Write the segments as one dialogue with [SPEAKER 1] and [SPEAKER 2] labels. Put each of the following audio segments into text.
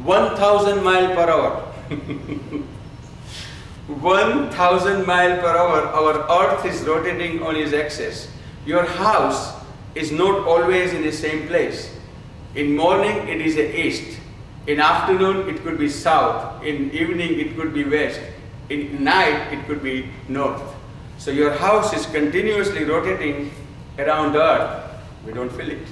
[SPEAKER 1] 1,000 miles per hour. 1,000 miles per hour, our earth is rotating on its axis. Your house is not always in the same place. In morning it is east. In afternoon it could be south. In evening it could be west. In night it could be north. So your house is continuously rotating around the earth. We don't feel it.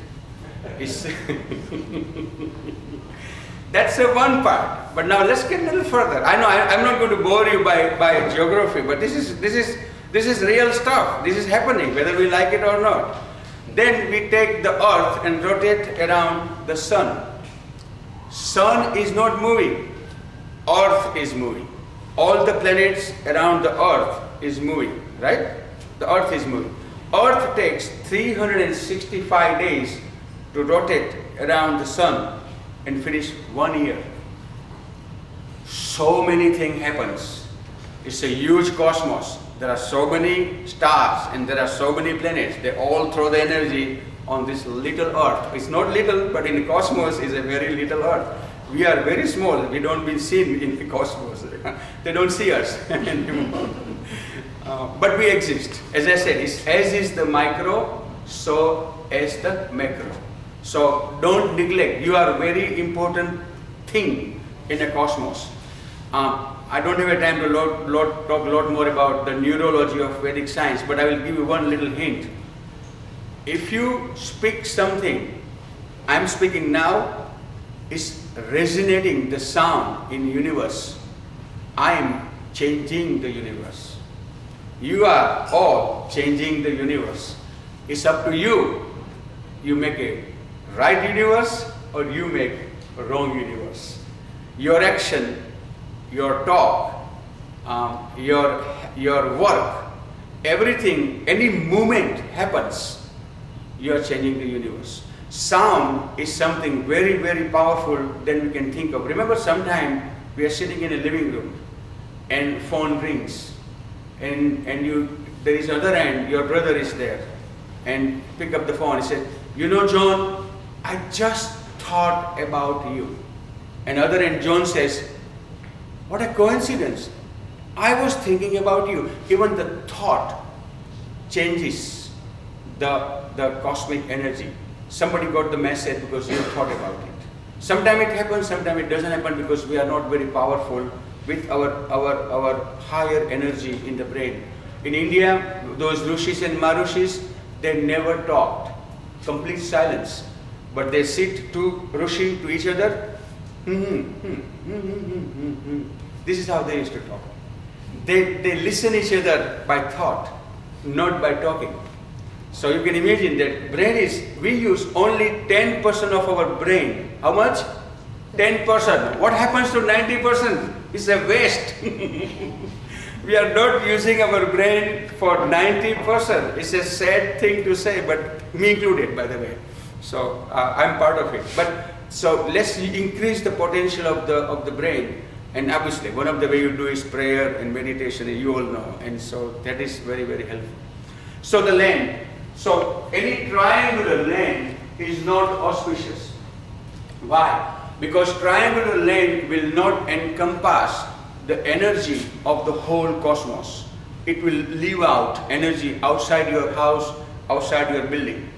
[SPEAKER 1] That's the one part. But now let's get a little further. I know I'm not going to bore you by geography, but this is real stuff. This is happening, whether we like it or not. Then we take the earth and rotate around the sun. Sun is not moving. Earth is moving. All the planets around the earth is moving, right? The earth is moving. Earth takes 365 days to rotate around the sun and finish 1 year. So many things happens. It's a huge cosmos. There are so many stars and there are so many planets. They all throw the energy on this little earth. It's not little, but in the cosmos is a very little earth. We are very small. We don't be seen in the cosmos. They don't see us anymore. But we exist. As I said, as is the micro, so as the macro. So don't neglect. You are a very important thing in the cosmos. I don't have a time to talk a lot more about the neurology of Vedic science, but I will give you one little hint. If you speak something, I'm speaking now, is resonating the sound in the universe. I am changing the universe. You are all changing the universe. It's up to you. You make a right universe or you make a wrong universe. Your action, your talk, your work, everything, any movement happens, you are changing the universe. Sound is something very, very powerful that we can think of. Remember, sometime we are sitting in a living room and phone rings and there is other end, your brother is there and pick up the phone and say, you know, John, I just thought about you. And other end, John says, what a coincidence. I was thinking about you. Even the thought changes the cosmic energy. Somebody got the message because you thought about it. Sometimes it happens, sometimes it doesn't happen because we are not very powerful with our higher energy in the brain. In India, those Rishis and Marushis, they never talked. Complete silence. But they sit to Rishi to each other. This is how they used to talk. They listen each other by thought, not by talking. So you can imagine that brain is, we use only 10% of our brain. How much? 10%. What happens to 90%? It's a waste. We are not using our brain for 90%. It's a sad thing to say, but me included, by the way. So I'm part of it. But so let's increase the potential of the brain. And obviously, one of the way you do is prayer and meditation, and you all know. And so that is very, very helpful. So the land. So any triangular land is not auspicious. Why? Because triangular land will not encompass the energy of the whole cosmos. It will leave out energy outside your house, outside your building.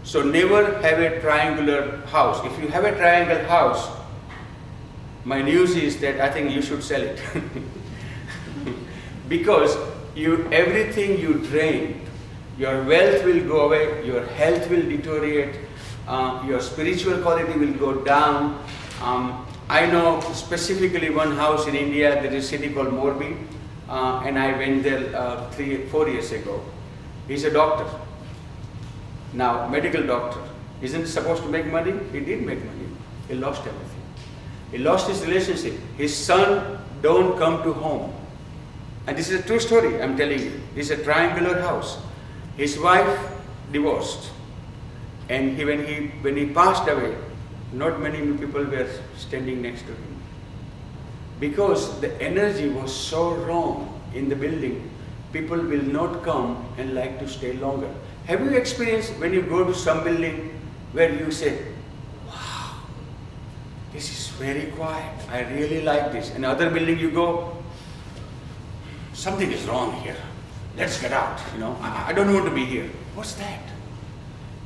[SPEAKER 1] So never have a triangular house. If you have a triangle house, my news is that I think you should sell it. Because everything you drain, your wealth will go away, your health will deteriorate, your spiritual quality will go down. I know specifically one house in India, there is a city called Morbi, and I went there 4 years ago. He's a doctor. Now, medical doctor. Isn't supposed to make money? He did make money. He lost everything. He lost his relationship. His son don't come to home. And this is a true story, I'm telling you. This is a triangular house. His wife divorced. And when he passed away, not many people were standing next to him. Because the energy was so wrong in the building, people will not come and like to stay longer. Have you experienced when you go to some building where you say, wow, this is very quiet. I really like this. In other building you go, something is wrong here. Let's get out. You know, I don't want to be here. What's that?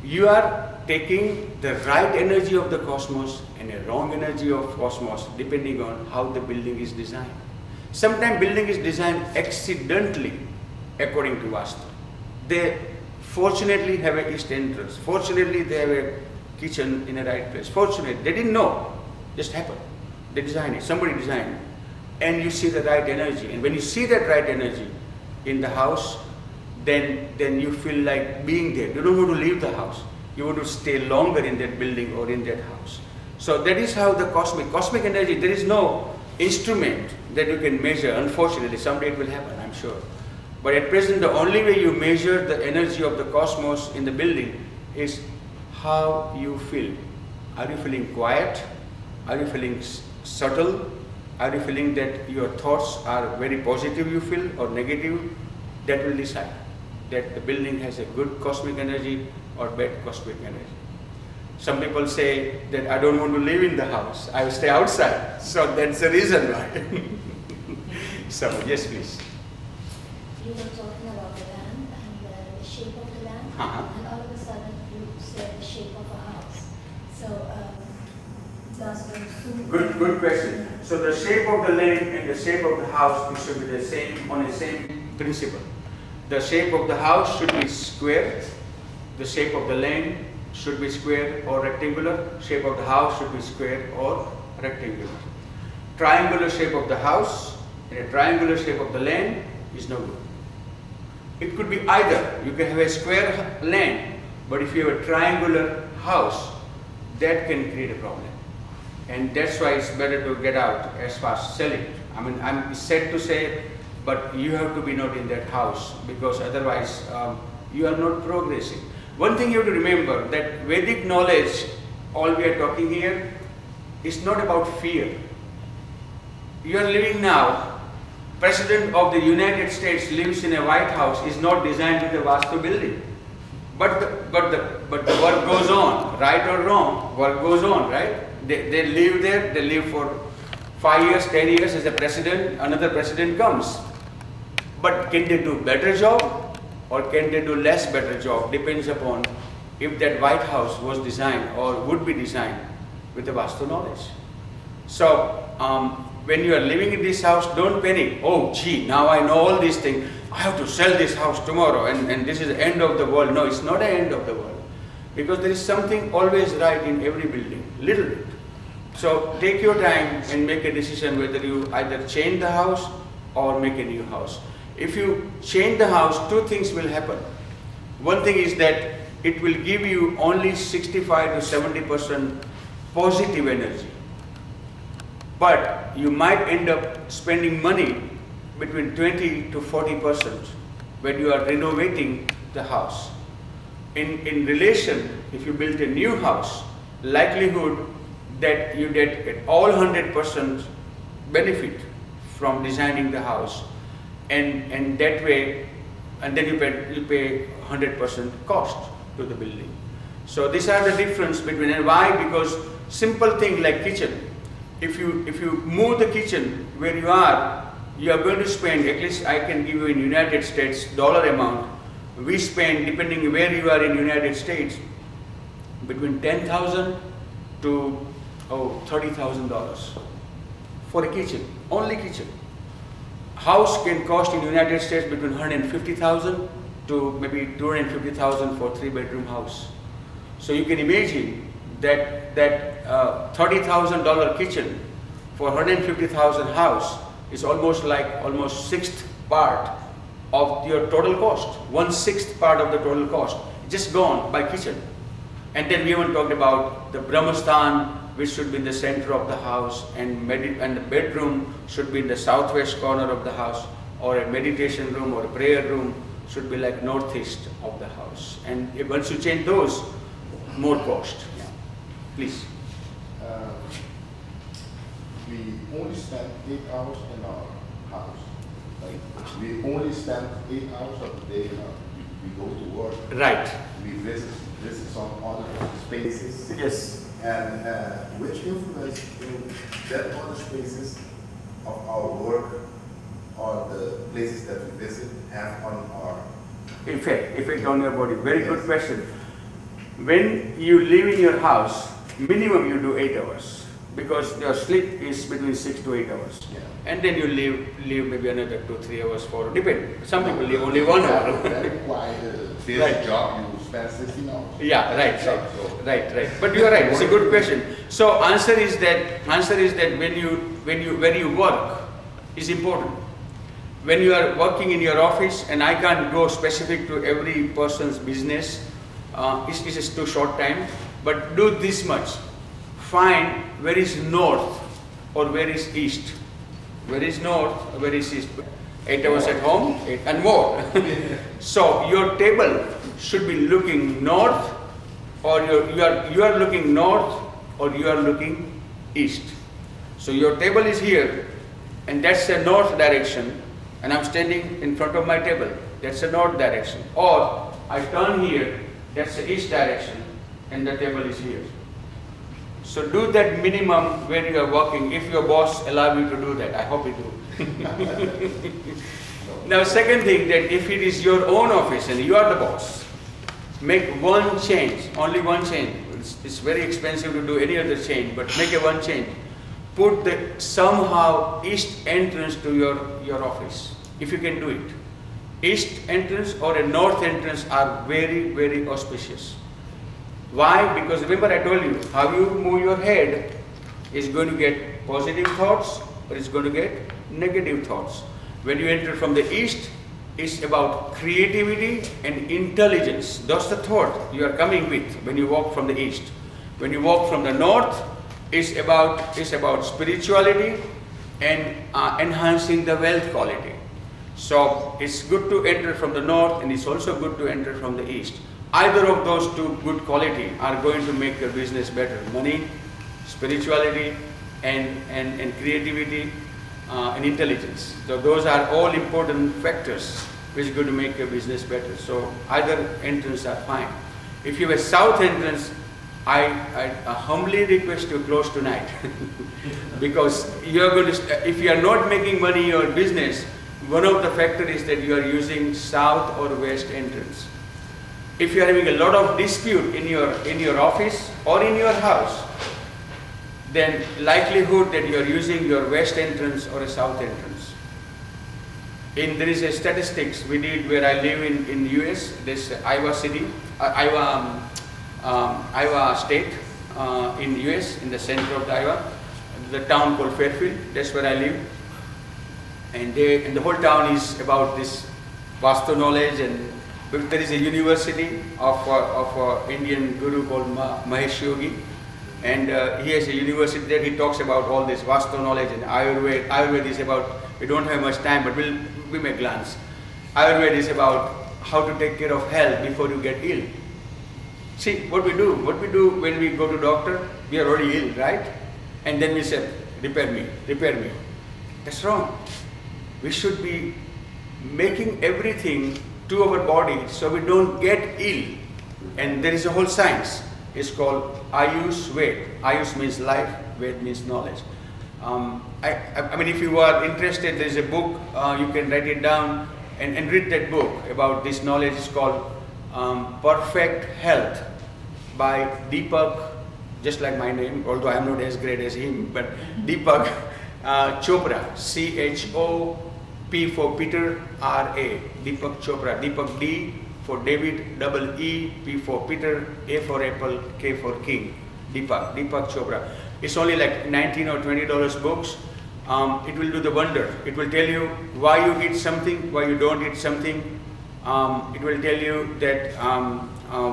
[SPEAKER 1] You are taking the right energy of the cosmos and a wrong energy of cosmos depending on how the building is designed. Sometimes building is designed accidentally according to Vastu. They fortunately have an east entrance. Fortunately they have a kitchen in the right place. Fortunately, they didn't know. Just happened. They designed it. Somebody designed it. And you see the right energy. And when you see that right energy in the house, then you feel like being there. You don't want to leave the house. You want to stay longer in that building or in that house. So that is how the cosmic energy, there is no instrument that you can measure. Unfortunately, someday it will happen, I'm sure. But at present, the only way you measure the energy of the cosmos in the building is how you feel. Are you feeling quiet? Are you feeling subtle? Are you feeling that your thoughts are very positive you feel or negative? That will decide that the building has a good cosmic energy or bad cosmic energy. Some people say that I don't want to live in the house, I will stay outside. So that's the reason why. So yes, please.
[SPEAKER 2] You were talking about the land and the shape of the land, and all of a sudden you said the shape of a house. So does the
[SPEAKER 1] good question. So the shape of the land and the shape of the house, it should be the same, on the same principle. The shape of the house should be square. The shape of the land should be square or rectangular. Shape of the house should be square or rectangular. Triangular shape of the house and a triangular shape of the land is no good. It could be either. You can have a square land, but if you have a triangular house, that can create a problem. And that's why it's better to get out as fast as sell it. I mean, I'm sad to say, but you have to be not in that house, because otherwise you are not progressing. One thing you have to remember, that Vedic knowledge, all we are talking here, is not about fear. You are living now, President of the United States lives in a White House, is not designed with a Vastu building. But the work goes on, right or wrong, work goes on, right? They live there, they live for 5 years, 10 years as a president, another president comes. But can they do better job or can they do less better job? Depends upon if that White House was designed or would be designed with the Vastu knowledge. So when you are living in this house, don't panic. Oh gee, now I know all these things. I have to sell this house tomorrow and this is the end of the world. No, it's not the end of the world. Because there is something always right in every building, little bit. So take your time and make a decision whether you either change the house or make a new house. If you change the house, two things will happen. One thing is that it will give you only 65 to 70% positive energy. But you might end up spending money between 20 to 40% when you are renovating the house. In relation, if you build a new house, likelihood that you get all 100% benefit from designing the house, and that way, and then you pay 100% cost to the building. So these are the difference between, and why? Because simple thing like kitchen. If you move the kitchen where you are going to spend, at least I can give you in United States dollar amount. We spend, depending where you are in United States, between $10,000 to $30,000 for a kitchen, only kitchen. House can cost in United States between $150,000 to maybe $250,000 for 3-bedroom house. So you can imagine that $30,000 kitchen for $150,000 house is almost sixth part of your total cost. 1/6 part of the total cost just gone by kitchen. And then we haven't talked about the Brahmastan, which should be in the center of the house, and the bedroom should be in the southwest corner of the house, or a meditation room or a prayer room should be like northeast of the house. And once you change those, more cost. Yeah. Please.
[SPEAKER 3] We only spend 8 hours in our house. Right? We only spend 8 hours of the day in our, we go to work.
[SPEAKER 1] Right.
[SPEAKER 3] We visit some other spaces.
[SPEAKER 1] Yes.
[SPEAKER 3] And which influence in that other spaces of our work or the places that we visit have on our
[SPEAKER 1] effect on your body? Very good question. When you live in your house, minimum you do 8 hours because your sleep is between 6 to 8 hours.
[SPEAKER 3] Yeah.
[SPEAKER 1] And then you live maybe another 2-3 hours for, depend. Some people live only 1 hour.
[SPEAKER 3] Very quiet basic job, you spend 16 hours.
[SPEAKER 1] Yeah, right. But you are right. It's a good question. So answer is that when you work is important. When you are working in your office, and I can't go specific to every person's business, it's too short time. But do this much: find where is north or where is east. Where is north, where is east? 8 hours at home, 8 and more. So your table should be looking north, or you are looking north, or you are looking east. So your table is here, and that's the north direction, and I'm standing in front of my table. That's the north direction. Or I turn here, that's the east direction, and the table is here. So do that minimum when you are working, if your boss allows you to do that. I hope you do. Now second thing, that if it is your own office and you are the boss, make one change, only one change. It's very expensive to do any other change, but make a one change. Put the somehow east entrance to your office, if you can do it. East entrance or a north entrance are very, very auspicious. Why? Because remember I told you, how you move your head is going to get positive thoughts or it's going to get negative thoughts. When you enter from the east, it's about creativity and intelligence. That's the thought you are coming with when you walk from the east. When you walk from the north, it's about spirituality and enhancing the wealth quality. So it's good to enter from the north, and it's also good to enter from the east. Either of those two good quality are going to make your business better. Money, spirituality, and creativity, and intelligence. So those are all important factors which are going to make your business better. So either entrance are fine. If you have a south entrance, I humbly request you close tonight. Because you are going to, if you are not making money in your business, one of the factors is that you are using south or west entrance. If you are having a lot of dispute in your office or in your house, then likelihood that you are using your west entrance or a south entrance. There is a statistics we did where I live in US, this Iowa City, Iowa State in US, in the center of Iowa, the town called Fairfield. That's where I live, and the whole town is about this Vastu knowledge. And there is a university of Indian guru called Mahesh Yogi, and he has a university there. He talks about all this Vastu knowledge and Ayurveda. Ayurveda is about, we don't have much time, but we may glance. Ayurveda is about how to take care of health before you get ill. See what we do when we go to doctor, we are already ill, right? And then we say, repair me. That's wrong. We should be making everything to our body so we don't get ill. And there is a whole science. It's called Ayush Ved. Ayush means life, Ved means knowledge. I mean, if you are interested, there is a book, you can write it down and read that book about this knowledge. It's called Perfect Health by Deepak, just like my name, although I am not as great as him, but Deepak Chopra, C-H-O-P for Peter, R-A, Deepak Chopra, Deepak D for David, double E, P for Peter, A for Apple, K for King, Deepak Chopra. It's only like $19 or $20 books. It will do the wonder. It will tell you why you eat something, why you don't eat something. It will tell you that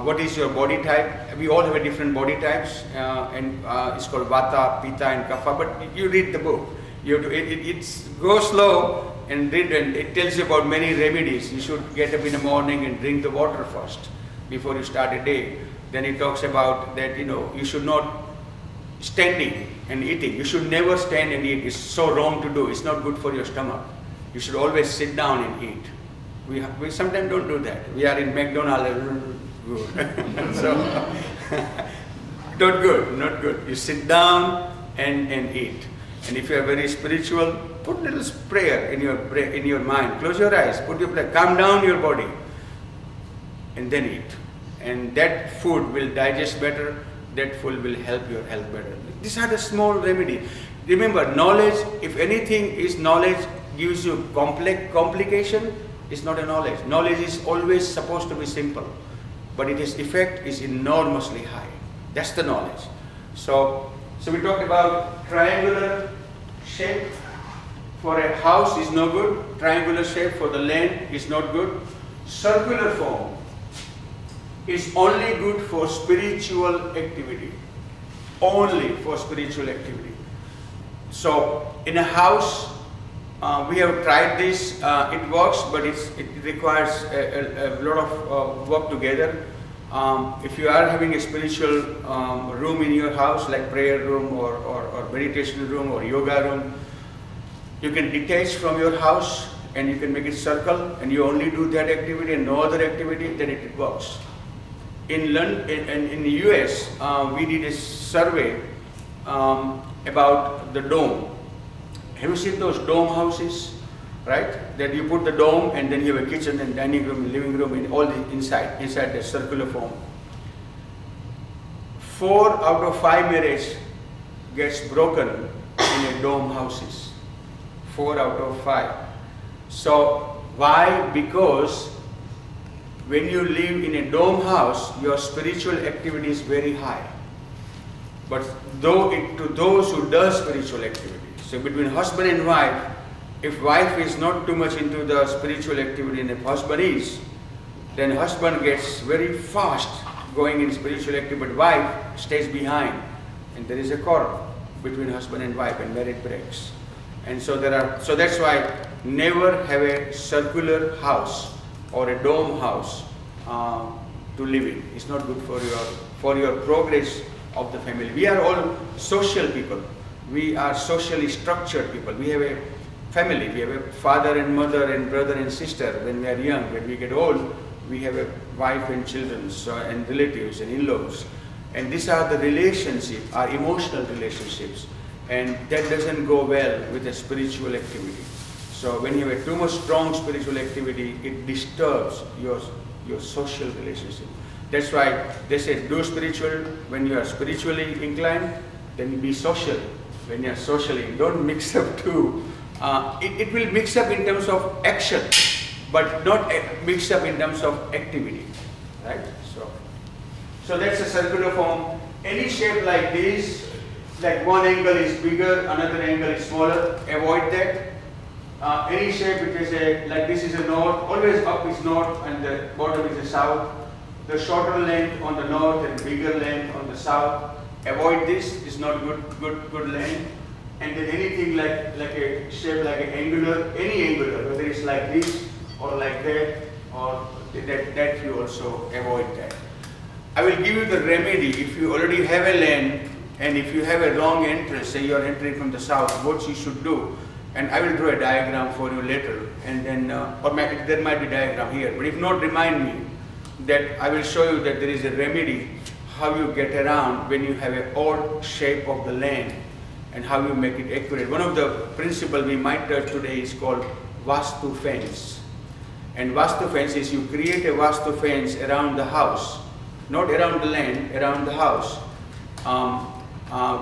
[SPEAKER 1] what is your body type. We all have a different body types, and it's called Vata, Pitta, and Kapha. But you read the book. You have to. It's go slow and read, and it tells you about many remedies. You should get up in the morning and drink the water first before you start a day. Then it talks about that you should not standing and eating. You should never stand and eat. It's so wrong to do. It's not good for your stomach. You should always sit down and eat. We sometimes don't do that. We are in McDonald's. So Not good, not good. You sit down and eat. And if you are very spiritual, put a little prayer in your mind. Close your eyes, put your prayer, calm down your body, and then eat. And that food will digest better, that food will help your health better. These are the small remedy. Remember, knowledge, if anything is knowledge gives you complication, it's not a knowledge. Knowledge is always supposed to be simple, but its effect is enormously high. That's the knowledge. So we talked about triangular shape for a house is no good. Triangular shape for the land is not good. Circular form is only good for spiritual activity. Only for spiritual activity. So in a house, we have tried this, it works, but it requires a lot of work together. If you are having a spiritual room in your house, like prayer room or meditation room or yoga room, you can detach from your house and you can make it circle and you only do that activity and no other activity, then it works. In the US, we did a survey about the dome. Have you seen those dome houses, right? That you put the dome and then you have a kitchen and dining room and living room and all the inside the circular form. 4 out of 5 marriages gets broken in a dome houses. 4 out of 5. So why? Because when you live in a dome house, your spiritual activity is very high. But to those who do spiritual activity, so between husband and wife, if wife is not too much into the spiritual activity and if husband is, then husband gets very fast going in spiritual activity, but wife stays behind. And there is a quarrel between husband and wife and marriage breaks. And so that's why never have a circular house or a dome house to live in. It's not good for your progress of the family. We are all social people. We are socially structured people. We have a family. We have a father and mother and brother and sister. When we are young, when we get old, we have a wife and children and relatives and in-laws. And these are the relationships, our emotional relationships. And that doesn't go well with a spiritual activity. So when you have a too much strong spiritual activity, it disturbs your social relationship. That's why they say do spiritual. When you are spiritually inclined, then be social. When you are socially, don't mix up two. It will mix up in terms of action, but not mix up in terms of activity, right? So that's a circular form. Any shape like this, like one angle is bigger, another angle is smaller, avoid that. Any shape which is like this is a north, always up is north and the bottom is the south. The shorter length on the north and bigger length on the south. Avoid this, it's not good length. And then anything like a shape like an angular, any angular, whether it's like this or like that or that you also avoid that. I will give you the remedy if you already have a land and if you have a wrong entrance, say you are entering from the south, what you should do. And I will draw a diagram for you later, and then there might be a diagram here. But if not, remind me that I will show you that there is a remedy how you get around when you have an odd shape of the land and how you make it accurate. One of the principles we might touch today is called Vastu fence. And Vastu fence is you create a Vastu fence around the house, not around the land, around the house,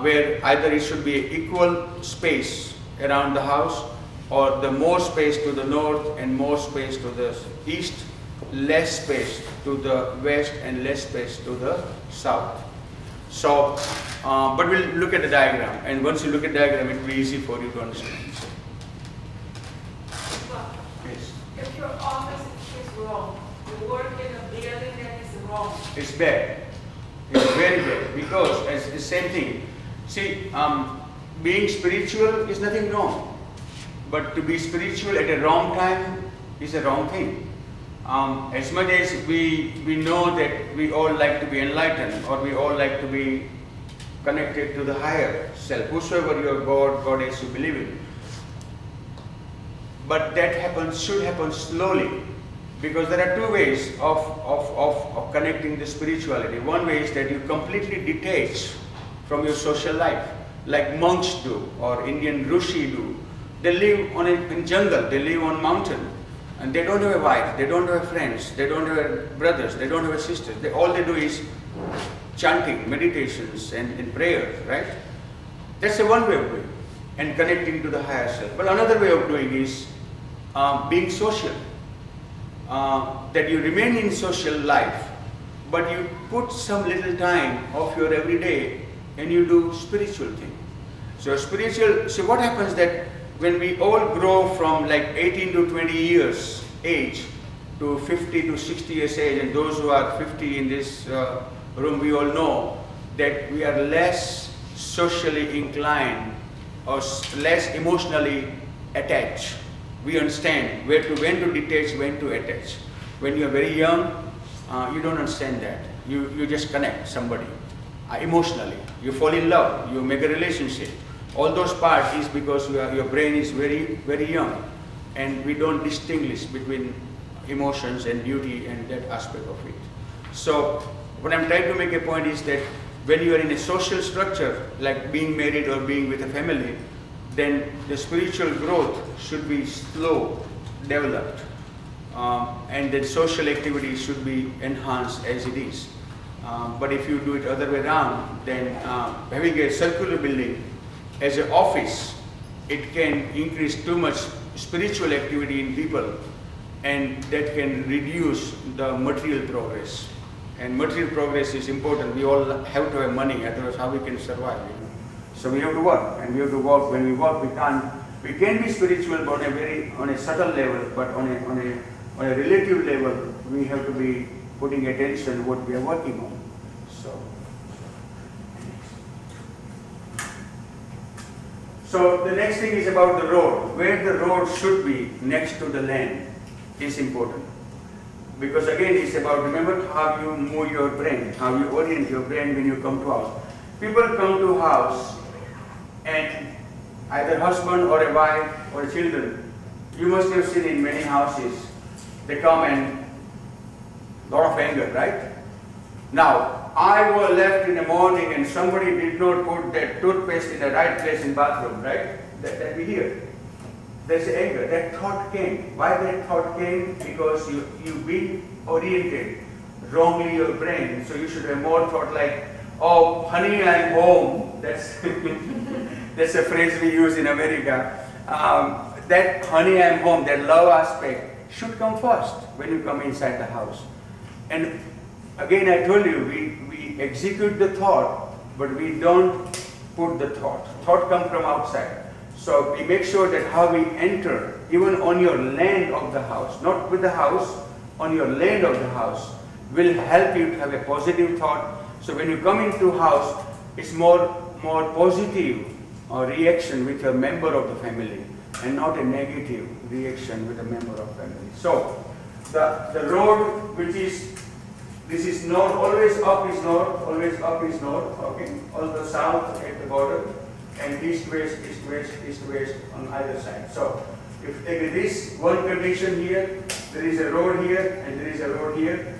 [SPEAKER 1] where either it should be equal space around the house or the more space to the north and more space to the east, less space to the west and less space to the south. So, but we'll look at the diagram, and once you look at the diagram, it will be easy for you to understand.
[SPEAKER 4] Well,
[SPEAKER 1] Yes.
[SPEAKER 4] if your office is wrong, you work in a building that is wrong.
[SPEAKER 1] It's bad. It's very bad because it's the same thing. See, being spiritual is nothing wrong, but to be spiritual at a wrong time is a wrong thing. As much as we know that we all like to be enlightened or we all like to be connected to the higher self, whosoever your God, goddess you believe in, but that should happen slowly. Because there are two ways of connecting the spirituality. One way is that you completely detach from your social life, like monks do, or Indian Rishi do. They live in jungle, they live on mountain, and they don't have a wife, they don't have friends, they don't have brothers, they don't have sisters. All they do is chanting, meditations, and prayers, right? That's one way of doing, and connecting to the higher self. But another way of doing is being social. That you remain in social life, but you put some little time of your everyday and you do spiritual thing. So what happens that when we all grow from like 18 to 20 years age to 50 to 60 years age, and those who are 50 in this room, we all know that we are less socially inclined or less emotionally attached. We understand when to detach, when to attach. When you are very young, you don't understand that. You just connect somebody emotionally. You fall in love, you make a relationship. All those parts is because your brain is very, very young, and we don't distinguish between emotions and duty and that aspect of it. So what I'm trying to make a point is that when you are in a social structure, like being married or being with a family, then the spiritual growth should be slow, developed, and then social activity should be enhanced as it is. But if you do it other way around, then having a circular building as an office, it can increase too much spiritual activity in people, and that can reduce the material progress. And material progress is important. We all have to have money, otherwise how we can survive, you know? So we have to work, and we have to work. When we work, we can be spiritual, but on a subtle level, but on a relative level, we have to be putting attention what we are working on. So the next thing is about the road. Where the road should be next to the land is important. Because again, it's about, remember how you move your brain, how you orient your brain when you come to house. People come to house, and either husband or a wife or children, you must have seen in many houses, they come and lot of anger, right? Now, I was left in the morning and somebody did not put that toothpaste in the right place in bathroom, right? That we hear. There's anger. That thought came. Why that thought came? Because you've been oriented wrongly your brain. So you should have more thought like, oh, honey, I'm home. That's that's a phrase we use in America. That honey, I'm home, that love aspect should come first when you come inside the house. And again, I told you, we execute the thought, but we don't put the thought. Thought comes from outside. So we make sure that how we enter, even on your land of the house, not with the house, on your land of the house, will help you to have a positive thought. So when you come into house, it's more positive reaction with a member of the family, and not a negative reaction with a member of family. So the road which is, this is north, always up is north, always up is north, okay? On the south at the border, and east, west, east, west, east, west on either side. So if you take this one condition here, there is a road here, and there is a road here,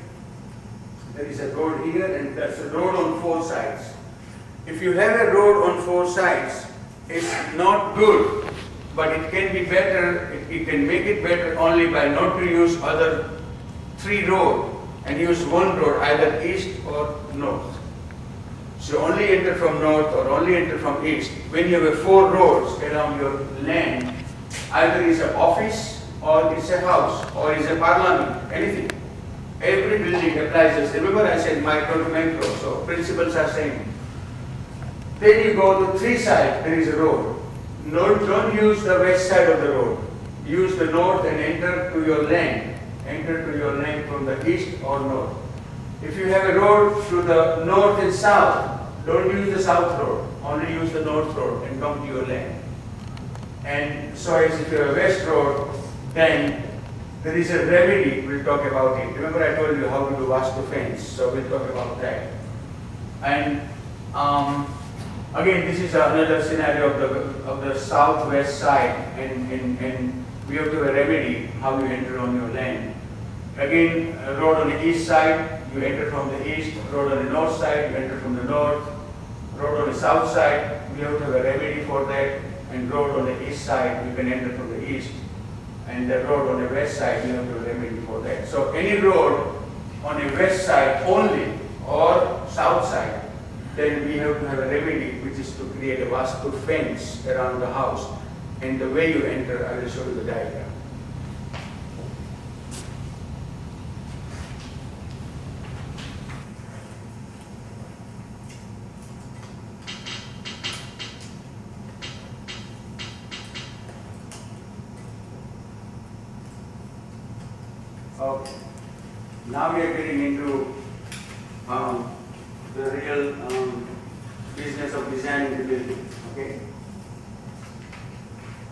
[SPEAKER 1] there is a road here, and there's a road on four sides. If you have a road on four sides, it's not good, but it can be better, you can make it better only by not to use other three roads, and use one road, either east or north. So only enter from north or only enter from east. When you have four roads around your land, either it's an office or it's a house or it's a parliament, anything. Every building applies this. Remember I said micro to macro, so principles are same. Then you go to three sides, there is a road. No, don't use the west side of the road. Use the north and enter to your land. Enter to your land from the east or north. If you have a road to the north and south, don't use the south road. Only use the north road and come to your land. And so as if you have a west road, then there is a remedy, we'll talk about it. Remember I told you how to do Vastu fence, so we'll talk about that. And again, this is another scenario of the southwest side, and we have to have a remedy how you enter on your land. Again, road on the east side, you enter from the east. Road on the north side, you enter from the north. Road on the south side, we have to have a remedy for that. And road on the east side, you can enter from the east. And the road on the west side, you have to have a remedy for that. So any road on the west side only or south side, then we have to have a remedy, which is to create a Vastu fence around the house. And the way you enter, I will show you the diagram. Okay. Now we are getting into the real business of designing the building. Okay.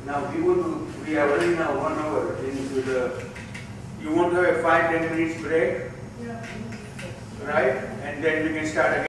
[SPEAKER 1] Now we are already now 1 hour into the. You want to have a 5-10 minutes break,
[SPEAKER 4] Yeah.
[SPEAKER 1] right? And then we can start again.